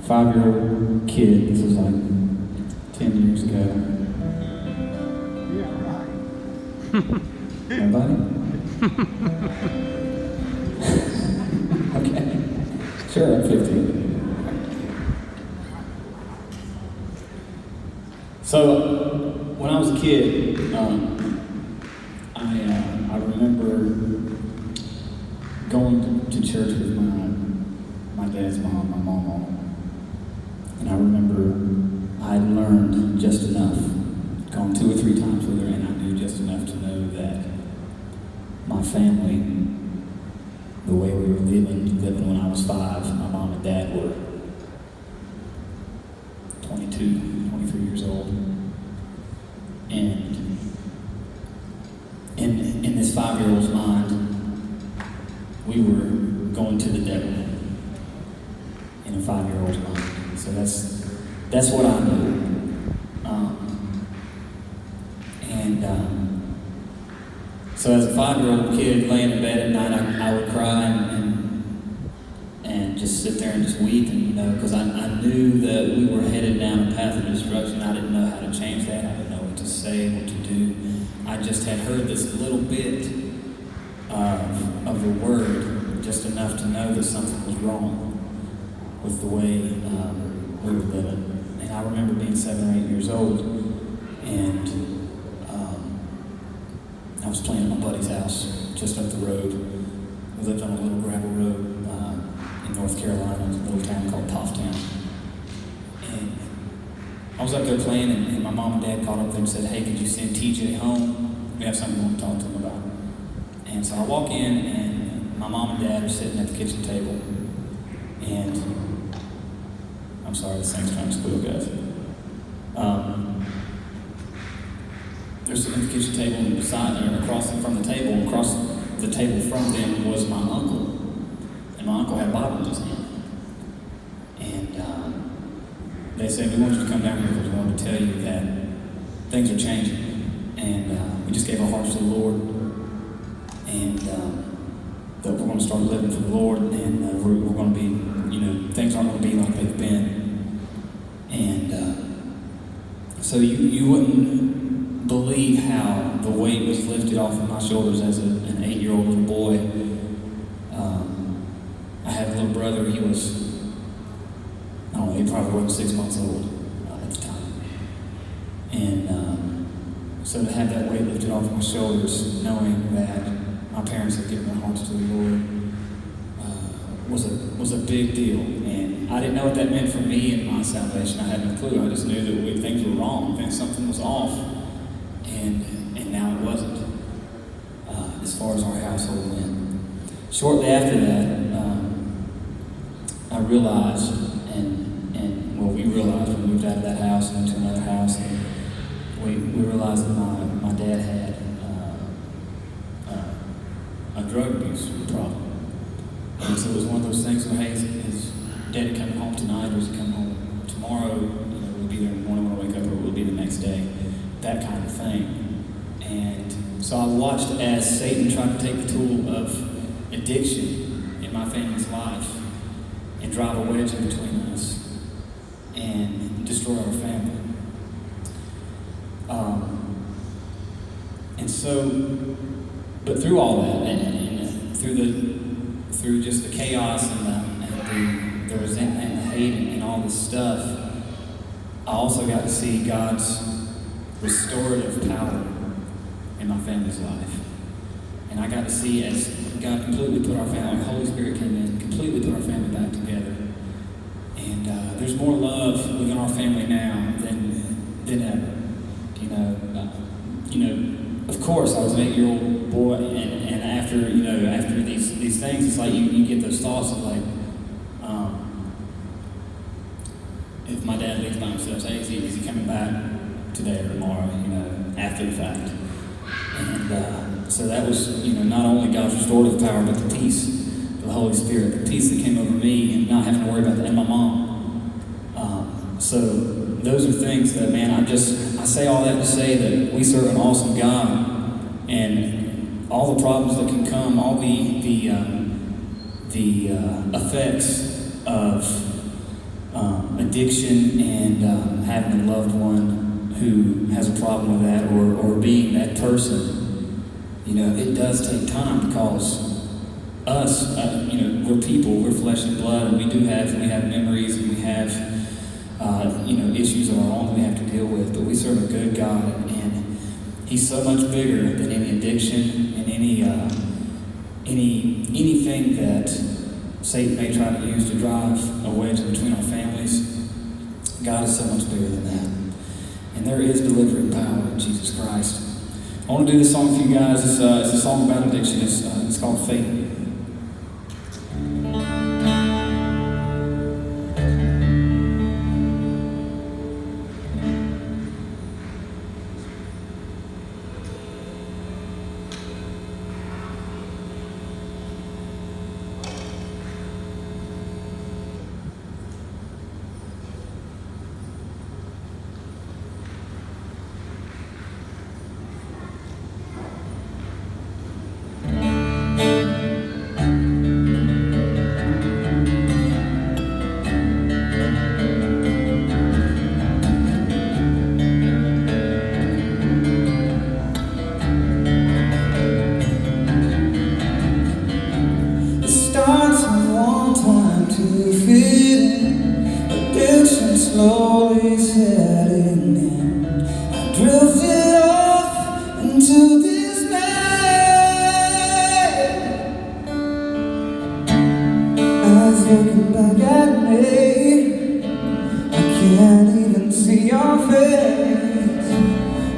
5-year-old kid. This was like 10 years ago. Yeah, right. Nobody? Okay. Sure, I'm 15. So, when I was a kid, I remember going to church with my dad's mom, my mama, and I remember I had learned just enough, gone 2 or 3 times with her, and I knew just enough to know that my family, the way we were living when I was 5, my mom and dad were 22, 23 years old. And in this 5-year-old's mind, we were going to the devil in a 5-year-old's mind. So that's what I knew. So as a 5-year-old kid laying in bed at night, I would cry and just sit there and just weep, and because I knew that we were headed down a path of destruction. I didn't know how to change that. I didn't know what to say, what to do. I just had heard this little bit of the word, just enough to know that something was wrong with the way we were living. And I remember being 7 or 8 years old, and I was playing at my buddy's house just up the road. We lived on a little gravel road in North Carolina, a little town called Tofftown. And I was up there playing, and my mom and dad called up there and said, "Hey, could you send TJ home? We have something we want to talk to him about." And so I walk in, and my mom and dad are sitting at the kitchen table. And I'm sorry, this thing's trying to squeal, guys. They're sitting at the kitchen table, and beside them, across from the table from them was my uncle. And my uncle had a Bible in his hand. And they said, "We want you to come down here because we want to tell you that things are changing. And we just gave our hearts to the Lord. And that we're going to start living for the Lord. And we're going to be, things aren't going to be like they've been." And so you wouldn't believe how the weight was lifted off of my shoulders as an 8-year-old little boy. I had a little brother. He was, I don't know, he probably wasn't 6 months old at the time. And so to have that weight lifted off my shoulders, knowing that my parents had given their hearts to the Lord, was a big deal. And I didn't know what that meant for me and my salvation. I had no clue. I just knew that things were wrong, something was off. And now it wasn't, as far as our household went. Shortly after that, I realized, we realized when we moved out of that house and into another house, and we realized that my dad had a drug abuse problem. And so it was one of those things where, hey, is Daddy coming home tonight, or is he coming home tomorrow? We'll be there in the morning when I wake up, or we'll be the next day. That kind of thing. And so I watched as Satan tried to take the tool of addiction in my family's life and drive a wedge in between us and destroy our family. But through all that, and through just the chaos and the resentment and the hate and all this stuff, I also got to see God's restorative power in my family's life. And I got to see as God completely put our family, Holy Spirit came in, completely put our family back together. And there's more love within our family now than ever. Of course, I was an 8-year-old boy, and after these things, it's like you get those thoughts of like, if my dad leaves by himself, say, is he coming back today or tomorrow, after the fact. And so that was, not only God's restorative power, but the peace of the Holy Spirit, the peace that came over me and not having to worry about that, and my mom. So those are things that, man, I say all that to say that we serve an awesome God, and all the problems that can come, all the effects of addiction and having a loved one who has a problem with that, or being that person, you know, it does take time because us, you know, we're people, we're flesh and blood, and we have memories, and we have, you know, issues of our own that we have to deal with. But we serve a good God, and He's so much bigger than any addiction and anything that Satan may try to use to drive a wedge between our families. God is so much bigger than that. And there is delivering power in Jesus Christ. I want to do this song for you guys. It's a song about addiction. It's called Faith. Slowly setting in, I drifted off into this night. Eyes looking back at me, I can't even see your face.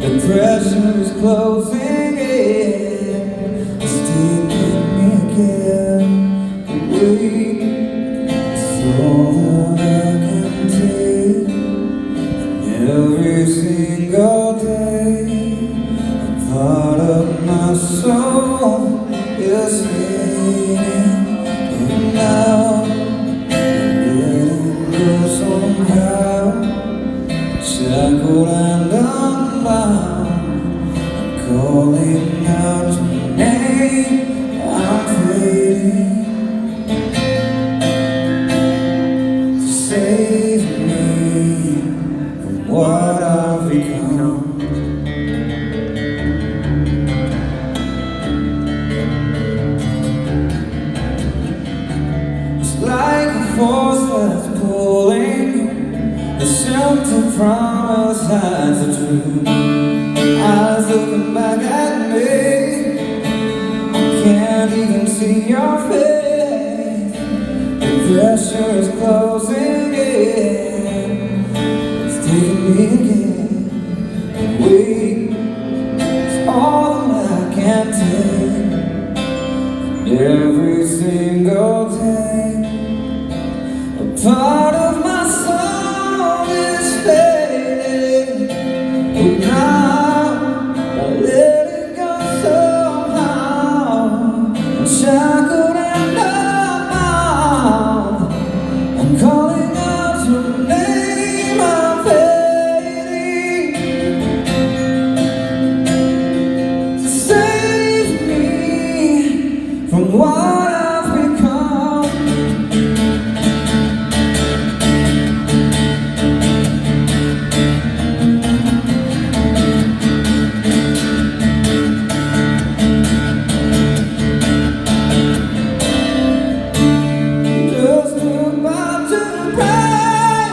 The pressure is closing in, it's taking me again. The weight is all that I can take. Every single day, a part of my soul is fading, and now I'm letting go somehow, shackled and unbound. I'm calling out your name, I'm fading. Save me from what I've become. It's like a force that's pulling you, the shelter promise hides the truth. Eyes looking back at me, I can't even see your face. The pressure is closing in, it's taking me again. The weight is all that I can take. And every single day, a part of my soul is fading. But now I let it go somehow. I'm shackled and unbound. I'm calling out your name, I'm fading. Save me from what I've become. Just about to break,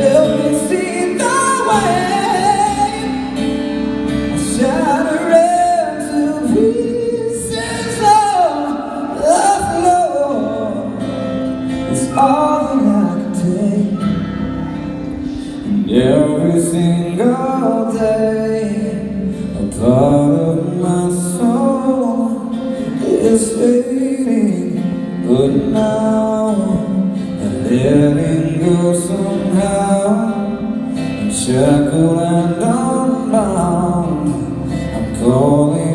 help me see the way. I shatter into pieces of the floor. It's all that I can take. And every single day, a part of my soul is fading. But now I'm letting go somehow. I'm shackled and unbound. I'm calling